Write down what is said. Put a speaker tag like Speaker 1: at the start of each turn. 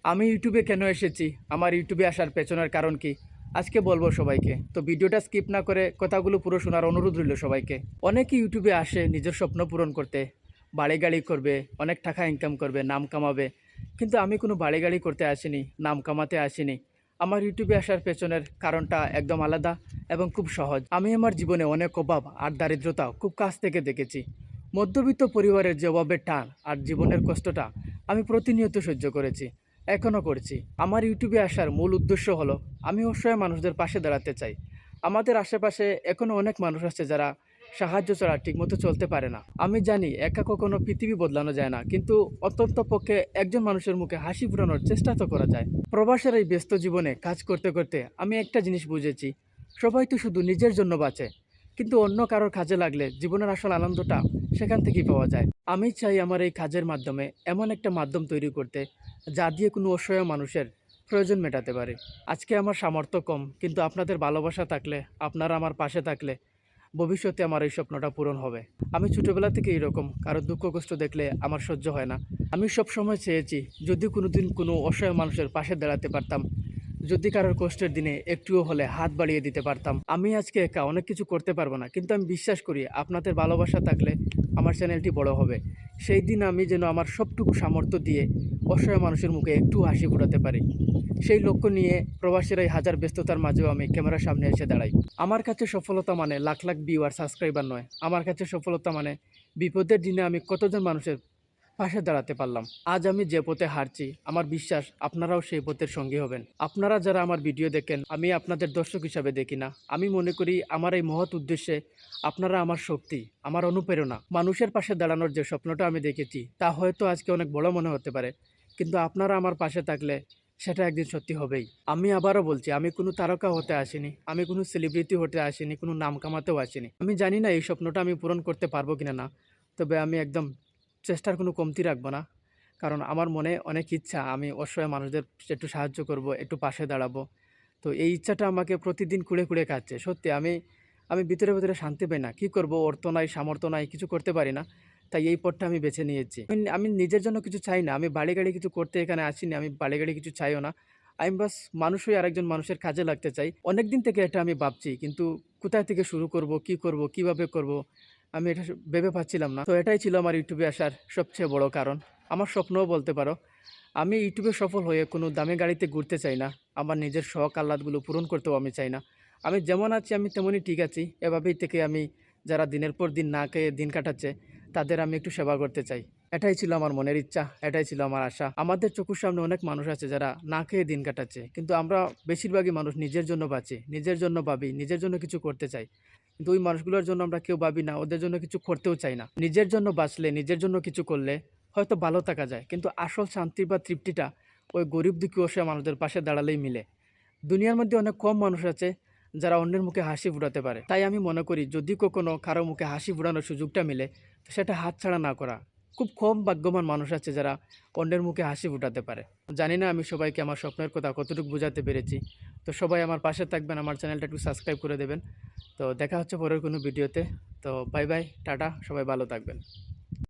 Speaker 1: আমি ইউটিউবে কেন এসেছি, আমার ইউটিউবে আসার পেছনের কারণ কি, আজকে বলবো সবাইকে। তো ভিডিওটা স্কিপ না করে কথাগুলো পুরো শোনার অনুরোধ রইল সবাইকে। অনেকে ইউটিউবে আসে নিজের স্বপ্ন পূরণ করতে, বাড়ি গাড়ি করবে, অনেক টাকা ইনকাম করবে, নাম কামাবে। কিন্তু আমি কোনো বাড়ি গাড়ি করতে আসিনি, নাম কামাতে আসিনি। আমার ইউটিউবে আসার পেছনের কারণটা একদম আলাদা এবং খুব সহজ। আমি আমার জীবনে অনেক অভাব আর দারিদ্রতা খুব কাছ থেকে দেখেছি। মধ্যবিত্ত পরিবারের যে অভাবের টান আর জীবনের কষ্টটা আমি প্রতিনিয়ত সহ্য করেছি, এখনও করছি। আমার ইউটিউবে আসার মূল উদ্দেশ্য হলো আমি অসহায় মানুষদের পাশে দাঁড়াতে চাই। আমাদের আশেপাশে এখনও অনেক মানুষ আছে যারা সাহায্য ছাড়া ঠিকমতো চলতে পারে না। আমি জানি একা কখনো পৃথিবী বদলানো যায় না, কিন্তু অত্যন্ত পক্ষে একজন মানুষের মুখে হাসি ফোটানোর চেষ্টা তো করা যায়। প্রবাসের এই ব্যস্ত জীবনে কাজ করতে করতে আমি একটা জিনিস বুঝেছি, সবাই তো শুধু নিজের জন্য বাঁচে, কিন্তু অন্য কারোর কাজে লাগলে জীবনের আসল আনন্দটা সেখান থেকেই পাওয়া যায়। আমি চাই আমার এই কাজের মাধ্যমে এমন একটা মাধ্যম তৈরি করতে যা দিয়ে কোনো অসহায় মানুষের প্রয়োজন মেটাতে পারে। আজকে আমার সামর্থ্য কম, কিন্তু আপনাদের ভালোবাসা থাকলে, আপনারা আমার পাশে থাকলে ভবিষ্যতে আমার এই স্বপ্নটা পূরণ হবে। আমি ছোটোবেলা থেকে এরকম, কারো দুঃখ কষ্ট দেখলে আমার সহ্য হয় না। আমি সব সময় চেয়েছি যদি কোনো দিন কোনো অসহায় মানুষের পাশে দাঁড়াতে পারতাম, যদি কারোর কষ্টের দিনে একটুও হলে হাত বাড়িয়ে দিতে পারতাম। আমি আজকে একা অনেক কিছু করতে পারবো না, কিন্তু আমি বিশ্বাস করি আপনাদের ভালোবাসা থাকলে আমার চ্যানেলটি বড় হবে। সেই দিন আমি যেন আমার সবটুকু সামর্থ্য দিয়ে অসহায় মানুষের মুখে একটু হাসি ফোটাতে পারি, সেই লক্ষ্য নিয়ে প্রবাসীর এই হাজার ব্যস্ততার মাঝেও আমি ক্যামেরার সামনে এসে দাঁড়াই। আমার কাছে সফলতা মানে লাখ লাখ ভিউ আর সাবস্ক্রাইবার নয়, আমার কাছে সফলতা মানে বিপদের দিনে আমি কতজন মানুষের পাশে দাঁড়াতে পারলাম। আজ আমি যে পথে হাঁটছি, আমার বিশ্বাস আপনারাও সেই পথের সঙ্গী হবেন। আপনারা যারা আমার ভিডিও দেখেন, আমি আপনাদের দর্শক হিসাবে দেখি না। আমি মনে করি আমার এই মহৎ উদ্দেশ্যে আপনারা আমার শক্তি, আমার অনুপ্রেরণা। মানুষের পাশে দাঁড়ানোর যে স্বপ্নটা আমি দেখেছি তা হয়তো আজকে অনেক বড় মনে হতে পারে, কিন্তু আপনারা আমার পাশে থাকলে সেটা একদিন সত্যি হবেই। আমি আবারও বলছি, আমি কোনো তারকা হতে আসিনি, আমি কোনো সেলিব্রিটি হতে আসিনি, কোনো নাম কামাতেও আসিনি। আমি জানি না এই স্বপ্নটা আমি পূরণ করতে পারবো কিনা না, তবে আমি একদম চেষ্টার কোনো কমতি রাখবো না। কারণ আমার মনে অনেক ইচ্ছা, আমি অসহায় মানুষদের একটু সাহায্য করব, একটু পাশে দাঁড়াবো। তো এই ইচ্ছাটা আমাকে প্রতিদিন কুড়ে কুড়ে খাচ্ছে। সত্যি আমি আমি ভিতরে ভিতরে শান্তি পাই না। কি করব, অর্থ নাই, সামর্থ্য নাই, কিছু করতে পারি না। তাই এই পথটা আমি বেছে নিয়েছি। আমি নিজের জন্য কিছু চাই না, আমি বাড়ি গাড়ি কিছু করতে এখানে আসিনি, আমি বাড়ি গাড়ি কিছু চাইও না। আমি বাস মানুষ হয়ে আরেকজন মানুষের কাজে লাগতে চাই। অনেক দিন থেকে এটা আমি ভাবছি, কিন্তু কোথায় থেকে শুরু করব, কি করব, কিভাবে করব, আমি এটা ভেবে পাচ্ছিলাম না। তো এটাই ছিল আমার ইউটিউবে আসার সবচেয়ে বড় কারণ। আমার স্বপ্নও বলতে পারো। আমি ইউটিউবে সফল হয়ে কোনো দামি গাড়িতে ঘুরতে চাই না। আমার নিজের শখ আহ্লাদগুলো পূরণ করতেও আমি চাই না। আমি যেমন আছি আমি তেমনই ঠিক আছি। এভাবেই থেকে আমি যারা দিনের পর দিন না খেয়ে দিন কাটাচ্ছে তাদের আমি একটু সেবা করতে চাই। এটাই ছিল আমার মনের ইচ্ছা, এটাই ছিল আমার আশা। আমাদের চোখের সামনে অনেক মানুষ আছে যারা না খেয়ে দিন কাটাচ্ছে, কিন্তু আমরা বেশিরভাগই মানুষ নিজের জন্য বাঁচি, নিজের জন্য ভাবি, নিজের জন্য কিছু করতে চাই। কিন্তু ওই মানুষগুলোর জন্য আমরা কেউ ভাবি না, ওদের জন্য কিছু করতেও চাই না। নিজের জন্য বাঁচলে, নিজের জন্য কিছু করলে হয়তো ভালো থাকা যায়, কিন্তু আসল শান্তি বা তৃপ্তিটা ওই গরিব দুঃখী অসহায় মানুষদের পাশে দাঁড়ালেই মিলে। দুনিয়ার মধ্যে অনেক কম মানুষ আছে যারা অন্যের মুখে হাসি ফোটাতে পারে। তাই আমি মনে করি যদি কখনো কারো মুখে হাসি ফোটানোর সুযোগটা মিলে, তো সেটা হাতছাড়া না করা। খুব কম ভাগ্যবান মানুষ আছে যারা অন্যের মুখে হাসি ফোটাতে পারে। জানি না আমি সবাইকে আমার স্বপ্নের কথা কতটুকু বোঝাতে পেরেছি। তো সবাই আমার পাশে থাকবেন, আমার চ্যানেলটা একটু সাবস্ক্রাইব করে দেবেন। তো দেখা হচ্ছে পরের কোনো ভিডিওতে। তো বাই বাই, টাটা, সবাই ভালো থাকবেন।